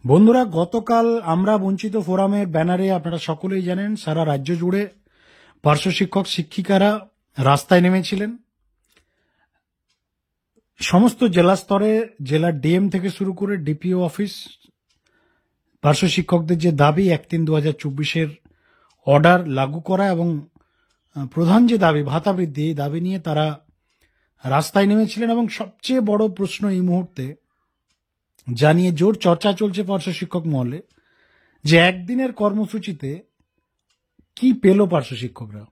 বন্ধুরা, গতকাল আমরা বঞ্চিত ফোরামের ব্যানারে আপনারা সকলেই জানেন সারা রাজ্য জুড়ে পার্শ্ব শিক্ষক শিক্ষিকারা রাস্তায় নেমেছিলেন। সমস্ত জেলা স্তরে জেলার ডিএম থেকে শুরু করে ডিপিও অফিস, পার্শ্ব শিক্ষকদের যে দাবি 1-3-2024 অর্ডার লাগু করা এবং প্রধান যে দাবি ভাতা বৃদ্ধি, এই দাবি নিয়ে তারা রাস্তায় নেমেছিলেন। এবং সবচেয়ে বড় প্রশ্ন এই মুহূর্তে জানিয়ে জোর চর্চা চলছে পার্শ্ব শিক্ষক মহলে যে একদিনের কর্মসূচিতে কি পেল পার্শ্ব শিক্ষকরা।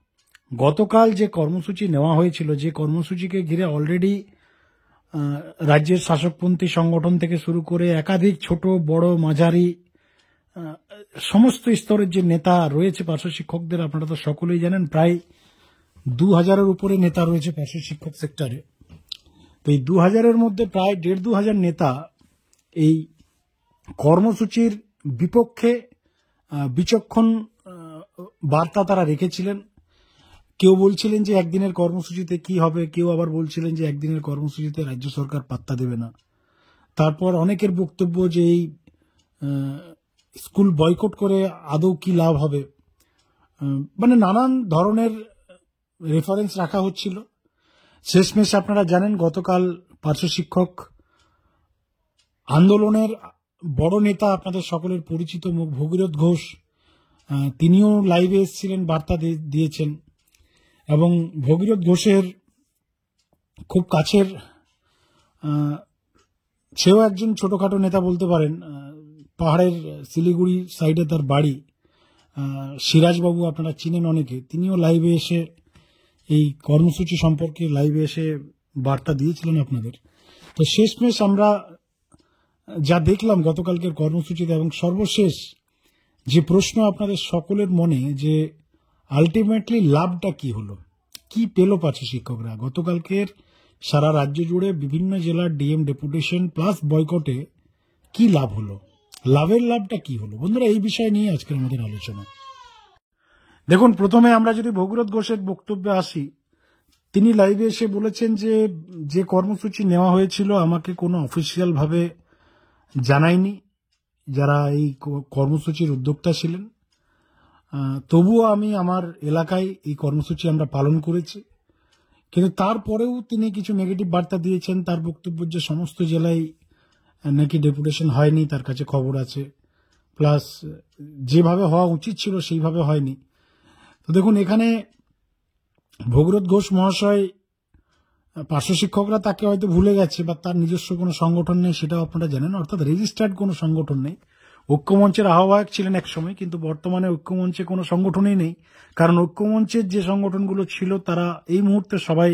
গতকাল যে কর্মসূচি নেওয়া হয়েছিল, যে কর্মসূচিকে ঘিরে অলরেডি রাজ্যের শাসকপন্থী সংগঠন থেকে শুরু করে একাধিক ছোট বড় মাঝারি সমস্ত স্তরের যে নেতা রয়েছে পার্শ্ব শিক্ষকদের, আপনারা তো সকলেই জানেন প্রায় 2000-এর উপরে নেতা রয়েছে পার্শ্ব শিক্ষক সেক্টরে। তো এই 2000-এর মধ্যে প্রায় 1500 নেতা এই কর্মসূচির বিপক্ষে বিচক্ষণ বার্তা তারা রেখেছিলেন। কেউ বলছিলেন যে একদিনের কর্মসূচিতে কি হবে, কেউ আবার বলছিলেন যে একদিনের কর্মসূচিতে রাজ্য সরকার পাত্তা দেবে না। তারপর অনেকের বক্তব্য যে এই স্কুল বয়কট করে আদৌ কি লাভ হবে, মানে নানান ধরনের রেফারেন্স রাখা হচ্ছিল। শেষমেশ আপনারা জানেন গতকাল পার্শ্ব শিক্ষক আন্দোলনের বড় নেতা, আপনাদের সকলের পরিচিত মুখ ভগীরথ ঘোষ, তিনিও লাইভে এসেছিলেন, বার্তা দিয়েছেন। এবং ভগীরথ ঘোষের খুব কাছের, সেও একজন ছোটখাটো নেতা বলতে পারেন, পাহাড়ের শিলিগুড়ি সাইডে তার বাড়ি। সিরাজবাবু আপনারা চিনেন অনেকে, তিনিও লাইভে এসে এই কর্মসূচি সম্পর্কে লাইভে এসে বার্তা দিয়েছিলেন আপনাদের। তো শেষমেশ আমরা যা দেখলাম গতকালকের কর্মসূচিতে, এবং সর্বশেষ যে প্রশ্ন আপনাদের সকলের মনে যে আলটিমেটলি লাভটা কি হলো, কি পেল পার্শ্ব শিক্ষকরা। গতকালকের সারা রাজ্য জুড়ে বিভিন্ন জেলার ডিএম ডেপুটেশন প্লাস বয়কটে কি লাভ হলো, লাভের লাভটা কি হলো বন্ধুরা, এই বিষয় নিয়ে আজকের আমাদের আলোচনা। দেখুন, প্রথমে আমরা যদি ভগীরথ ঘোষের বক্তব্যে আসি, তিনি লাইভে এসে বলেছেন যে কর্মসূচি নেওয়া হয়েছিল আমাকে কোনো অফিসিয়াল ভাবে জানায়নি যারা এই কর্মসূচির উদ্যোক্তা ছিলেন। তবুও আমি আমার এলাকায় এই কর্মসূচি আমরা পালন করেছি। কিন্তু তারপরেও তিনি কিছু নেগেটিভ বার্তা দিয়েছেন। তার বক্তব্য যে সমস্ত জেলায় নাকি ডেপুটেশন হয়নি, তার কাছে খবর আছে, প্লাস যেভাবে হওয়া উচিত ছিল সেইভাবে হয়নি। তো দেখুন, এখানে ভগীরথ ঘোষ মহাশয়, পার্শ্ব শিক্ষকরা তাকে হয়তো ভুলে গেছে বা তার নিজস্ব কোনো সংগঠন নেই, সেটাও আপনারা জানেন, অর্থাৎ রেজিস্টার্ড কোনো সংগঠন নেই। ঐক্যমঞ্চের আহ্বায়ক ছিলেন এক সময়, কিন্তু বর্তমানে ঐক্যমঞ্চে কোনো সংগঠনই নেই, কারণ ঐক্যমঞ্চের যে সংগঠনগুলো ছিল তারা এই মুহূর্তে সবাই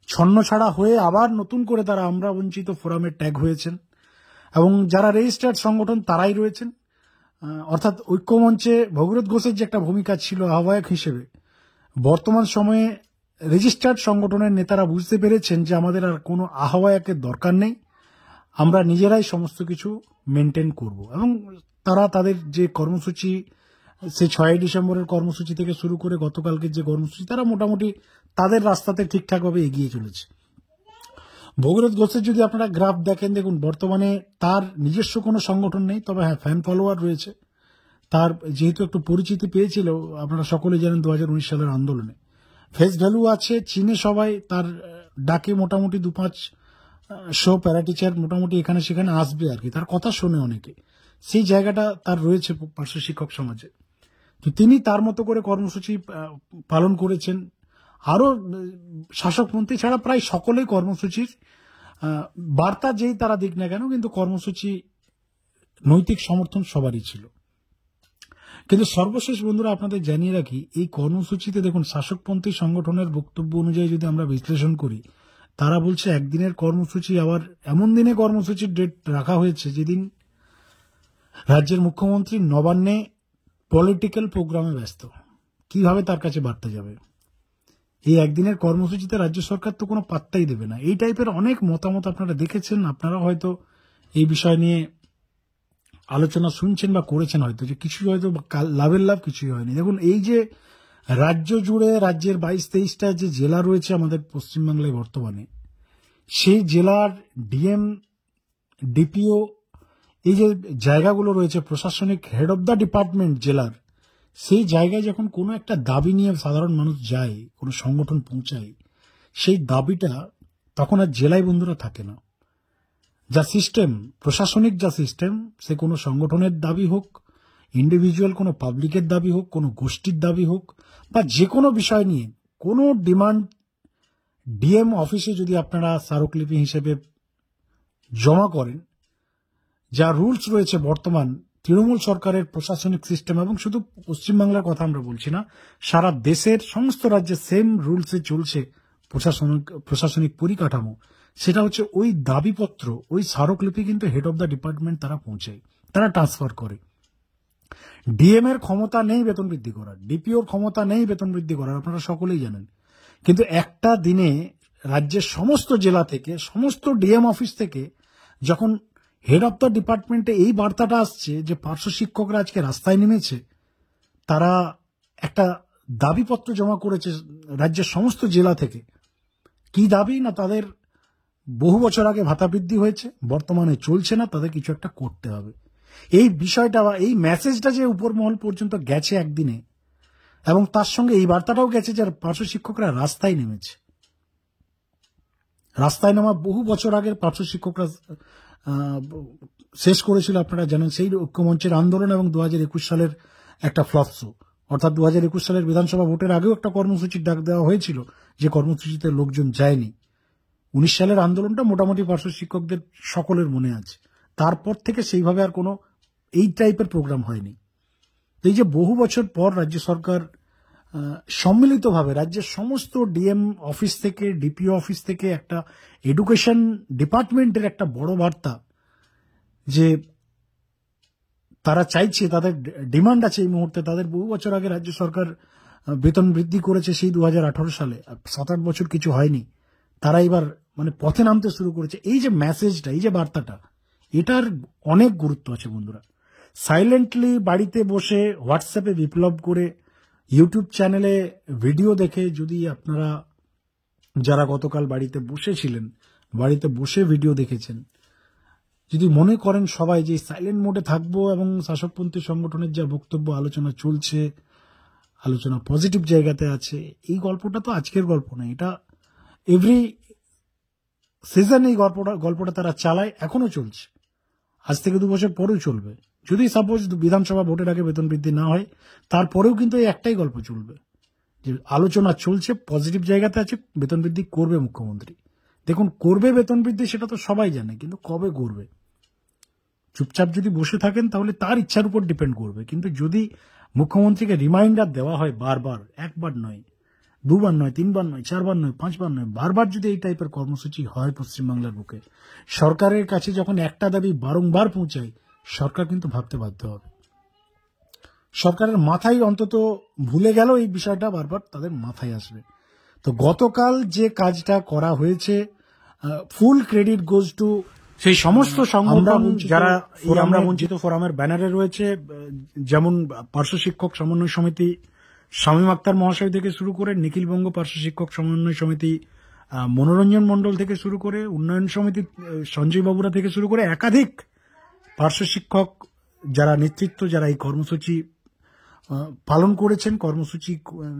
ছন্নছাড়া হয়ে আবার নতুন করে তারা আমরা বঞ্চিত ফোরামে ট্যাগ হয়েছেন, এবং যারা রেজিস্টার্ড সংগঠন তারাই রয়েছেন। অর্থাৎ ঐক্যমঞ্চে ভগীরথ ঘোষের যে একটা ভূমিকা ছিল আহ্বায়ক হিসেবে, বর্তমান সময়ে রেজিস্টার্ড সংগঠনের নেতারা বুঝতে পেরেছেন যে আমাদের আর কোনো আহ্বায়কের দরকার নেই, আমরা নিজেরাই সমস্ত কিছু মেনটেন করব। এবং তারা তাদের যে কর্মসূচি, সে 6 ডিসেম্বরের কর্মসূচি থেকে শুরু করে গতকালকের যে কর্মসূচি, তারা মোটামুটি তাদের রাস্তাতে ঠিকঠাকভাবে এগিয়ে চলেছে। ভগীরথ ঘোষের যদি আপনারা গ্রাফ দেখেন, দেখুন বর্তমানে তার নিজস্ব কোনো সংগঠন নেই, তবে হ্যাঁ ফ্যান ফলোয়ার রয়েছে। তার যেহেতু একটু পরিচিতি পেয়েছিল, আপনারা সকলে জানেন 2019 সালের আন্দোলনে, ফেস ভ্যালু আছে, চীনে সবাই তার ডাকে মোটামুটি 2-5 প্যারাটিচার মোটামুটি এখানে সেখানে আসবে আর কি, তার কথা শোনে অনেকে, সেই জায়গাটা তার রয়েছে পার্শ্ব শিক্ষক সমাজে। তো তিনি তার মতো করে কর্মসূচি পালন করেছেন। আরো শাসকপন্থী ছাড়া প্রায় সকলেই কর্মসূচির বার্তা যেই তারা দিক না কেন, কিন্তু কর্মসূচি নৈতিক সমর্থন সবারই ছিল। কিন্তু সর্বশেষ বন্ধুরা আপনাদের জানিয়ে রাখি, এই কর্মসূচিতে দেখুন শাসকপন্থী সংগঠনের বক্তব্য অনুযায়ী যদি আমরা বিশ্লেষণ করি, তারা বলছে একদিনের কর্মসূচি, আবার এমন দিনে কর্মসূচির ডেট রাখা হয়েছে যেদিন রাজ্যের মুখ্যমন্ত্রী নবান্নে পলিটিক্যাল প্রোগ্রামে ব্যস্ত। কিভাবে তার কাছে বার্তা যাবে? এই একদিনের কর্মসূচিতে রাজ্য সরকার তো কোনো পাত্তাই দেবে না। এই টাইপের অনেক মতামত আপনারা দেখেছেন, আপনারা হয়তো এই বিষয় নিয়ে আলোচনা শুনছেন বা করেছেন, হয়তো যে কিছু হয়তো লাভের লাভ কিছুই হয়নি। দেখুন, এই যে রাজ্য জুড়ে রাজ্যের 22-23টা যে জেলা রয়েছে আমাদের পশ্চিমবাংলায় বর্তমানে, সেই জেলার ডিএম ডিপিও এই যে জায়গাগুলো রয়েছে প্রশাসনিক হেড অব দ্য ডিপার্টমেন্ট জেলার, সেই জায়গায় যখন কোনো একটা দাবি নিয়ে সাধারণ মানুষ যায়, কোনো সংগঠন পৌঁছায়, সেই দাবিটা তখন আর জেলায় বন্ধুরা থাকে না। যা সিস্টেম, প্রশাসনিক যা সিস্টেম, সে কোনো সংগঠনের দাবি হোক, ইন্ডিভিজুয়াল কোনো পাবলিকের দাবি হোক, কোনো গোষ্ঠীর দাবি হোক, বা যে কোনো বিষয় নিয়ে কোনো ডিমান্ড ডিএম অফিসে যদি আপনারা স্মারকলিপি হিসেবে জমা করেন, যা রুলস রয়েছে বর্তমান তৃণমূল সরকারের প্রশাসনিক সিস্টেম, এবং শুধু পশ্চিমবাংলার কথা আমরা বলছি না, সারা দেশের সমস্ত রাজ্যে সেম রুলসে চলছে প্রশাসনিক পরিকাঠামো, সেটা হচ্ছে ওই দাবিপত্র, ওই স্মারকলিপি কিন্তু হেড অব দ্য ডিপার্টমেন্ট তারা পৌঁছায়, তারা ট্রান্সফার করে। ডিএম এর ক্ষমতা নেই বেতন বৃদ্ধি করার, ডিপিওর ক্ষমতা নেই বেতন বৃদ্ধি করার, আপনারা সকলেই জানেন। কিন্তু একটা দিনে রাজ্যের সমস্ত জেলা থেকে, সমস্ত ডিএম অফিস থেকে যখন হেড অব দ্য ডিপার্টমেন্টে এই বার্তাটা আসছে যে পার্শ্ব শিক্ষকরা আজকে রাস্তায় নেমেছে, তারা একটা দাবিপত্র জমা করেছে রাজ্যের সমস্ত জেলা থেকে। কি দাবি? না তাদের বহু বছর আগে ভাতা বৃদ্ধি হয়েছে, বর্তমানে চলছে না, তাদের কিছু একটা করতে হবে। এই বিষয়টা বা এই মেসেজটা যে উপর মহল পর্যন্ত গেছে একদিনে, এবং তার সঙ্গে এই বার্তাটাও গেছে যে পার্শ্ব শিক্ষকরা রাস্তায় নেমেছে। রাস্তায় নামা বহু বছর আগের পার্শ্ব শিক্ষকরা শেষ করেছিল, আপনারা জানেন, সেই ঐক্যমঞ্চের আন্দোলন এবং 2021 সালের একটা ফ্লপ শো। অর্থাৎ 2021 সালের বিধানসভা ভোটের আগেও একটা কর্মসূচির ডাক দেওয়া হয়েছিল, যে কর্মসূচিতে লোকজন যায়নি। 19 সালের আন্দোলনটা মোটামুটি পার্শ্ব শিক্ষকদের সকলের মনে আছে। তারপর থেকে সেইভাবে আর কোনো এই টাইপের প্রোগ্রাম হয়নি। এই যে বহু বছর পর রাজ্য সরকার সম্মিলিতভাবে রাজ্যের সমস্ত ডিএম অফিস থেকে, ডিপিও অফিস থেকে একটা এডুকেশন ডিপার্টমেন্টের একটা বড় বার্তা, যে তারা চাইছে, তাদের ডিমান্ড আছে এই মুহূর্তে, তাদের বহু বছর আগে রাজ্য সরকার বেতন বৃদ্ধি করেছে সেই 2018 সালে, 7-8 বছর কিছু হয়নি, তারা এবার মানে পথে নামতে শুরু করেছে। এই যে মেসেজটা, এই যে বার্তাটা, এটার অনেক গুরুত্ব আছে বন্ধুরা। সাইলেন্টলি বাড়িতে বসে হোয়াটসঅ্যাপে বিপ্লব করে, ইউটিউব চ্যানেলে ভিডিও দেখে, যদি আপনারা যারা গতকাল বাড়িতে বসেছিলেন, বাড়িতে বসে ভিডিও দেখেছেন, যদি মনে করেন সবাই যে সাইলেন্ট মোডে থাকবো এবং শাসকপন্থী সংগঠনের যা বক্তব্য, আলোচনা চলছে, আলোচনা পজিটিভ জায়গাতে আছে, এই গল্পটা তো আজকের গল্প না, এটা এভরি সিজন এই গল্পটা তারা চালায়, এখনো চলছে, আজ থেকে 2 বছর পরেও চলবে। যদি সাপোজ বিধানসভা ভোটের আগে বেতন বৃদ্ধি না হয়, তারপরেও কিন্তু এই একটাই গল্প চলবে, যে আলোচনা চলছে, পজিটিভ জায়গাতে আছে, বেতন বৃদ্ধি করবে মুখ্যমন্ত্রী। দেখুন, করবে বেতন বৃদ্ধি, সেটা তো সবাই জানে, কিন্তু কবে করবে? চুপচাপ যদি বসে থাকেন তাহলে তার ইচ্ছার উপর ডিপেন্ড করবে। কিন্তু যদি মুখ্যমন্ত্রীকে রিমাইন্ডার দেওয়া হয় বারবার, একবার নয়, 2 বার নয়, 3 বার নয়, 4 বার নয়, 5 বার নয়, বারবার যদি এই টাইপের কর্মসূচি হয় পশ্চিমবাংলার বুকে, সরকারের কাছে যখন একটা দাবি বারংবার পৌঁছায়, সরকার কিন্তু ভাবতে বাধ্য হবে। সরকারের মাথায় অন্তত ভুলে গেল এই বিষয়টা, বারবার তাদের মাথায় আসবে। তো গতকাল যে কাজটা করা হয়েছে, ফুল ক্রেডিট গোজ টু সেই সমস্ত সংগঠন যারা আমরা বঞ্চিত ফোরামের ব্যানারে রয়েছে, যেমন পার্শ্ব শিক্ষক সমন্বয় সমিতি শামীম আক্তার মহাশয় থেকে শুরু করে, নিখিলবঙ্গ পার্শ্ব শিক্ষক সমন্বয় সমিতি মনোরঞ্জন মণ্ডল থেকে শুরু করে, উন্নয়ন সমিতি সঞ্জয় বাবুরা থেকে শুরু করে, একাধিক পার্শ্ব শিক্ষক যারা নেতৃত্ব, যারা এই কর্মসূচি পালন করেছেন, কর্মসূচি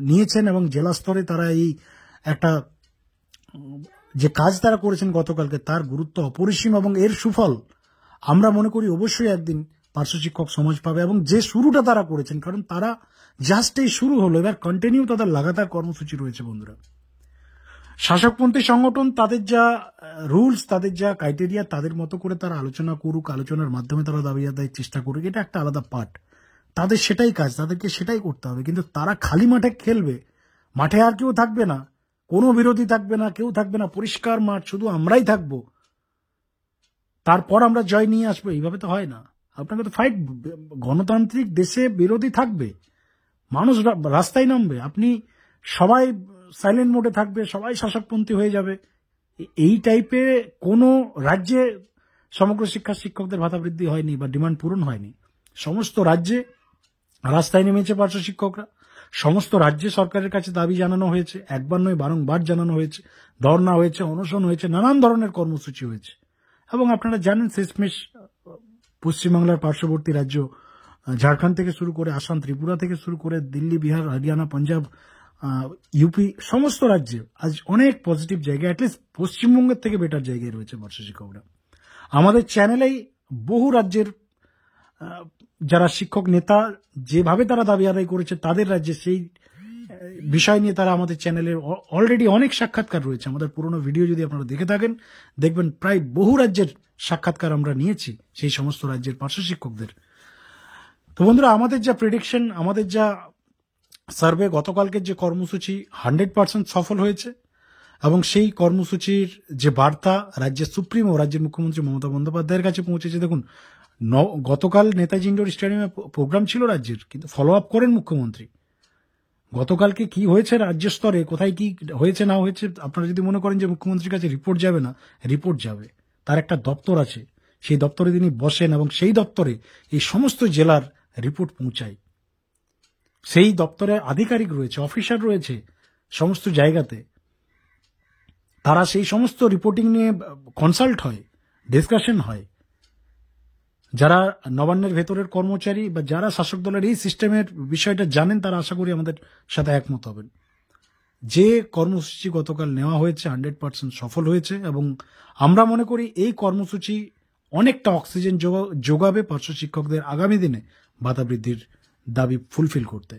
নিয়েছেন, এবং জেলা স্তরে তারা এই একটা যে কাজ তারা করেছেন গতকালকে, তার গুরুত্ব অপরিসীম, এবং এর সুফল আমরা মনে করি অবশ্যই একদিন পার্শ্ব শিক্ষক সমাজ পাবে। এবং যে শুরুটা তারা করেছেন, কারণ তারা জাস্ট এই শুরু হলো, এবার কন্টিনিউ তাদের লাগাতার কর্মসূচি রয়েছে বন্ধুরা। শাসকপন্থী সংগঠন তাদের যা রুলস, তাদের যা ক্রাইটেরিয়া, তাদের মতো করে তারা আলোচনা করুক, আলোচনার মাধ্যমে তারা দাবি আদায়ের চেষ্টা করুক, এটা একটা আলাদা পার্ট, তাদের সেটাই কাজ, তাদেরকে সেটাই করতে হবে। কিন্তু তারা খালি মাঠে খেলবে, মাঠে আর কেউ থাকবে না, কোনো বিরোধী থাকবে না, কেউ থাকবে না, পরিষ্কার মাঠ, শুধু আমরাই থাকবো, তারপর আমরা জয় নিয়ে আসবো, এইভাবে তো হয় না। আপনাকে তো ফাইট, গণতান্ত্রিক দেশে বিরোধী থাকবে, মানুষ রাস্তায় নামবে, আপনি সবাই সাইলেন্ট মোডে থাকবে, সবাই শাসকপন্থী হয়ে যাবে, এই টাইপে কোনো রাজ্যে সমগ্র শিক্ষার শিক্ষকদের ভাতা বৃদ্ধি হয়নি বা ডিমান্ড পূরণ হয়নি। সমস্ত রাজ্যে রাস্তায় নেমেছে পার্শ্ব শিক্ষকরা, সমস্ত রাজ্যে সরকারের কাছে দাবি জানানো হয়েছে, একবার নয় বারংবার জানানো হয়েছে, ধর্ণা হয়েছে, অনশন হয়েছে, নানান ধরনের কর্মসূচি হয়েছে। এবং আপনারা জানেন শেষমেশ পশ্চিমবাংলার পার্শ্ববর্তী রাজ্য ঝাড়খণ্ড থেকে শুরু করে আসাম, ত্রিপুরা থেকে শুরু করে দিল্লি, বিহার, হরিয়ানা, পাঞ্জাব, ইউপি, সমস্ত রাজ্যে আজ অনেক পজিটিভ জায়গায়, অ্যাটলিস্ট পশ্চিমবঙ্গের থেকে বেটার জায়গায় রয়েছে পার্শ্ব শিক্ষকরা। আমাদের চ্যানেলেই বহু রাজ্যের যারা শিক্ষক নেতা যেভাবে তারা দাবি আদায় করেছে তাদের রাজ্যে, সেই বিষয় নিয়ে তারা আমাদের চ্যানেলে অলরেডি অনেক সাক্ষাৎকার রয়েছে। আমাদের পুরোনো ভিডিও যদি আপনারা দেখে থাকেন দেখবেন প্রায় বহু রাজ্যের সাক্ষাৎকার আমরা নিয়েছি সেই সমস্ত রাজ্যের পার্শ্ব শিক্ষকদের। তো বন্ধুরা, আমাদের যা প্রেডিকশন, আমাদের যা সার্ভে, গতকালকের যে কর্মসূচি 100% সফল হয়েছে এবং সেই কর্মসূচির যে বার্তা রাজ্যের সুপ্রিমো, রাজ্যের মুখ্যমন্ত্রী মমতা বন্দ্যোপাধ্যায়ের কাছে পৌঁছেছে। দেখুন, গতকাল নেতাজি ইন্ডোর স্টেডিয়ামে প্রোগ্রাম ছিল রাজ্যের, কিন্তু ফলো আপ করেন মুখ্যমন্ত্রী। গতকালকে কি হয়েছে রাজ্য স্তরে, কোথায় কি হয়েছে না হয়েছে, আপনারা যদি মনে করেন যে মুখ্যমন্ত্রীর কাছে রিপোর্ট যাবে না, রিপোর্ট যাবে। তার একটা দপ্তর আছে, সেই দপ্তরে তিনি বসেন এবং সেই দপ্তরে এই সমস্ত জেলার রিপোর্ট পৌঁছায়। সেই দপ্তরে আধিকারিক রয়েছে, অফিসার রয়েছে সমস্ত জায়গাতে, তারা সেই সমস্ত রিপোর্টিং নিয়ে কনসাল্ট হয়, ডিসকাশন হয়। যারা নবান্নের ভেতরের কর্মচারী বা যারা শাসক দলের এই সিস্টেমের বিষয়টা জানেন তারা আশা করি আমাদের সাথে একমত হবেন। যে কর্মসূচি গতকাল নেওয়া হয়েছে 100% সফল হয়েছে এবং আমরা মনে করি এই কর্মসূচি অনেকটা অক্সিজেন যোগাবে পার্শ্ব শিক্ষকদের আগামী দিনে ভাতা বৃদ্ধির দাবি ফুলফিল করতে।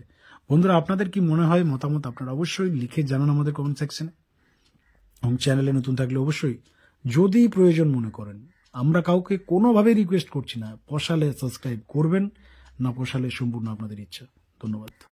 বন্ধুরা, আপনাদের কি মনে হয়, মতামত আপনারা অবশ্যই লিখে জানান আমাদের কমেন্ট সেকশনে, এবং চ্যানেলে নতুন থাকলে অবশ্যই যদি প্রয়োজন মনে করেন, আমরা কাউকে কোনোভাবে রিকোয়েস্ট করছি না, পোষালে সাবস্ক্রাইব করবেন, না পোষালে সম্পূর্ণ আপনাদের ইচ্ছা। ধন্যবাদ।